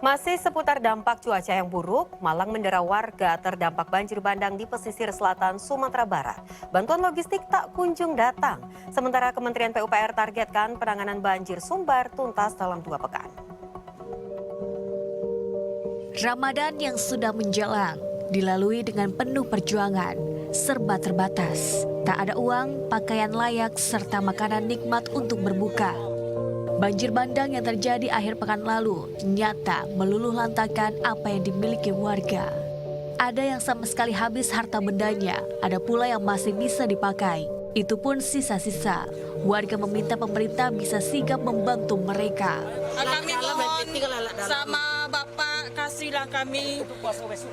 Masih seputar dampak cuaca yang buruk, Malang mendera warga terdampak banjir bandang di pesisir selatan Sumatera Barat. Bantuan logistik tak kunjung datang. Sementara Kementerian PUPR targetkan penanganan banjir Sumbar tuntas dalam 2 pekan. Ramadan yang sudah menjelang dilalui dengan penuh perjuangan, serba terbatas. Tak ada uang, pakaian layak, serta makanan nikmat untuk berbuka. Banjir bandang yang terjadi akhir pekan lalu nyata meluluh lantakan apa yang dimiliki warga. Ada yang sama sekali habis harta bendanya, ada pula yang masih bisa dipakai. Itu pun sisa-sisa. Warga meminta pemerintah bisa sigap membantu mereka. Kami mohon sama Bapak kasihlah kami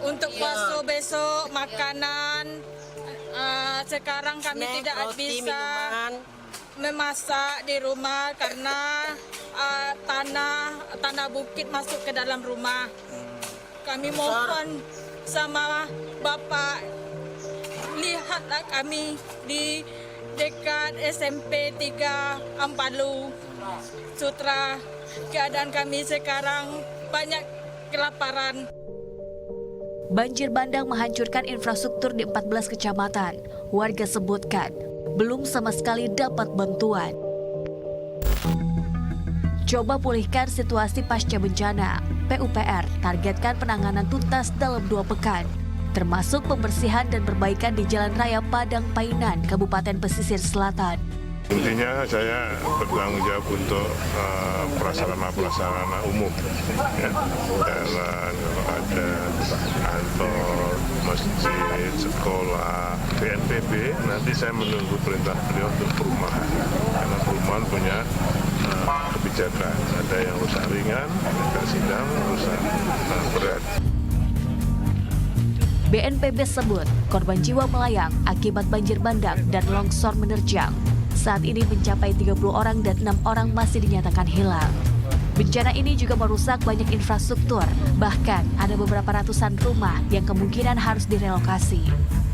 untuk puasa besok makanan. Sekarang kami tidak bisa memasak di rumah karena tanah bukit masuk ke dalam rumah. Kami mohon sama Bapak, lihatlah kami di dekat SMP 3 Ampalu Sutra. Keadaan kami sekarang banyak kelaparan. Banjir bandang menghancurkan infrastruktur di 14 kecamatan. Warga sebutkan belum sama sekali dapat bantuan. Coba pulihkan situasi pasca bencana. PUPR targetkan penanganan tuntas dalam 2 pekan, termasuk pembersihan dan perbaikan di Jalan Raya Padang Painan, Kabupaten Pesisir Selatan. Intinya saya bertanggung jawab untuk prasarana umum, ya. Jalan, kalau ada kantor, masjid, sekolah, BNPB. Nanti saya menunggu perintah beliau untuk perumahan, karena perumahan punya kebijakan. Ada yang rusak ringan, ada sedang, rusak berat. BNPB sebut korban jiwa melayang akibat banjir bandang dan longsor menerjang. Saat ini mencapai 30 orang dan 6 orang masih dinyatakan hilang. Bencana ini juga merusak banyak infrastruktur, bahkan ada beberapa ratusan rumah yang kemungkinan harus direlokasi.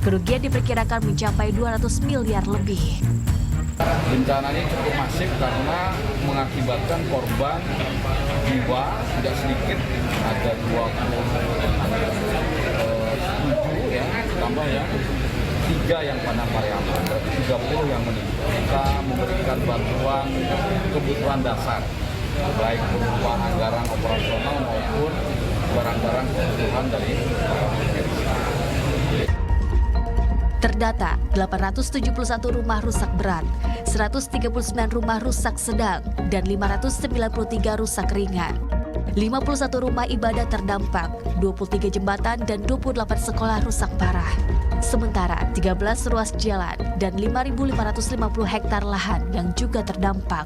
Kerugian diperkirakan mencapai 200 miliar lebih. Bencana ini cukup masif karena mengakibatkan korban jiwa tidak sedikit, ada 27 ya, tambah ya 3 yang pada Pariaman, berarti 30 yang meninggal. Kita memberikan bantuan kebutuhan dasar, baik berupa anggaran operasional maupun barang-barang kebutuhan dari Terdata 871 rumah rusak berat, 139 rumah rusak sedang, dan 593 rusak ringan. 51 rumah ibadah terdampak, 23 jembatan dan 28 sekolah rusak parah. Sementara 13 ruas jalan dan 5.550 hektar lahan yang juga terdampak.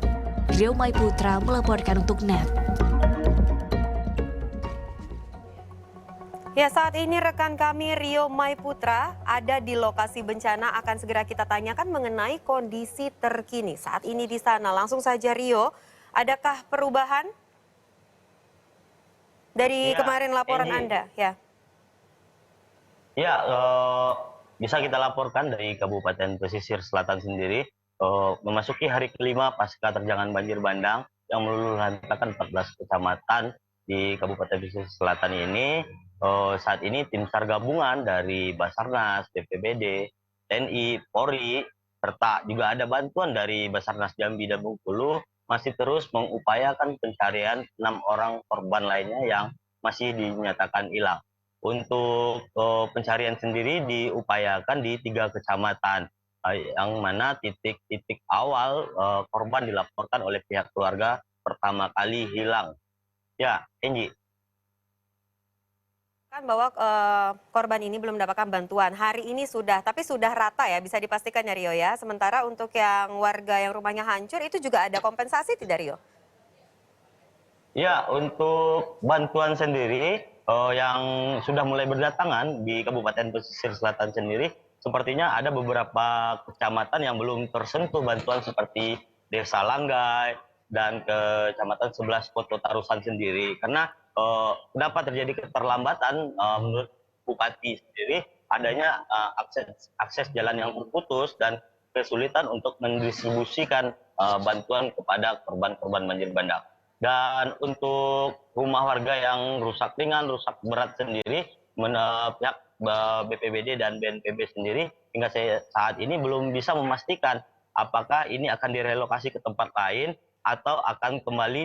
Rio Mai Putra melaporkan untuk NET. Ya, saat ini rekan kami Rio Mai Putra ada di lokasi bencana, akan segera kita tanyakan mengenai kondisi terkini saat ini di sana. Langsung saja Rio, adakah perubahan dari kemarin laporan Anda? Ya, bisa kita laporkan dari Kabupaten Pesisir Selatan sendiri, memasuki hari kelima pasca terjangan banjir bandang yang meluluh lantakan 14 kecamatan di Kabupaten Pesisir Selatan ini. Saat ini tim SAR gabungan dari Basarnas, BPBD, TNI, Polri, serta juga ada bantuan dari Basarnas Jambi dan Bengkulu masih terus mengupayakan pencarian 6 orang korban lainnya yang masih dinyatakan hilang. Untuk pencarian sendiri diupayakan di 3 kecamatan, yang mana titik-titik awal korban dilaporkan oleh pihak keluarga pertama kali hilang. Ya, Enji. Kan bahwa korban ini belum mendapatkan bantuan. Hari ini sudah, tapi sudah rata ya, bisa dipastikan ya Rio ya. Sementara untuk yang warga yang rumahnya hancur itu juga ada kompensasi tidak Rio? Ya, untuk bantuan sendiri yang sudah mulai berdatangan di Kabupaten Pesisir Selatan sendiri, sepertinya ada beberapa kecamatan yang belum tersentuh bantuan seperti Desa Langgai dan Kecamatan 11 Koto Tarusan sendiri. Karena kenapa terjadi keterlambatan menurut Bupati sendiri, adanya akses jalan yang terputus dan kesulitan untuk mendistribusikan bantuan kepada korban-korban banjir bandang. Dan untuk rumah warga yang rusak ringan, rusak berat sendiri, pihak BPBD dan BNPB sendiri hingga saat ini belum bisa memastikan apakah ini akan direlokasi ke tempat lain atau akan kembali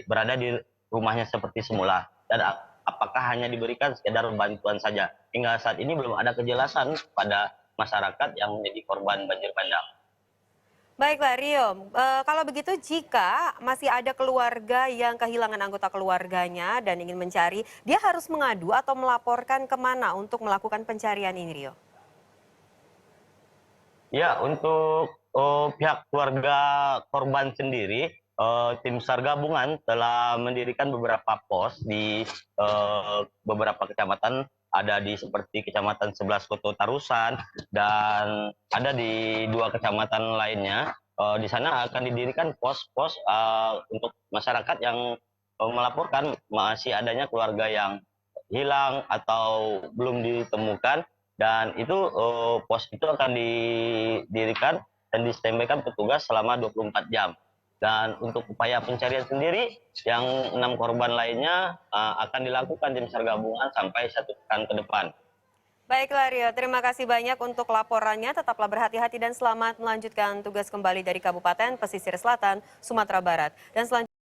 berada di rumahnya seperti semula. Dan apakah hanya diberikan sekedar bantuan saja. Hingga saat ini belum ada kejelasan pada masyarakat yang menjadi korban banjir bandang. Baiklah Rio, kalau begitu jika masih ada keluarga yang kehilangan anggota keluarganya dan ingin mencari, dia harus mengadu atau melaporkan kemana untuk melakukan pencarian ini Rio? Ya, untuk pihak keluarga korban sendiri, tim SAR gabungan telah mendirikan beberapa pos di beberapa kecamatan, ada di seperti Kecamatan 11 Koto Tarusan dan ada di 2 kecamatan lainnya. Di sana akan didirikan pos-pos untuk masyarakat yang melaporkan masih adanya keluarga yang hilang atau belum ditemukan, dan itu pos itu akan didirikan dan disetembakan petugas selama 24 jam. Dan untuk upaya pencarian sendiri, yang 6 korban lainnya akan dilakukan tim SAR gabungan sampai 1 pekan ke depan. Baiklah Rio, terima kasih banyak untuk laporannya. Tetaplah berhati-hati dan selamat melanjutkan tugas kembali dari Kabupaten Pesisir Selatan, Sumatera Barat. Dan selanjutnya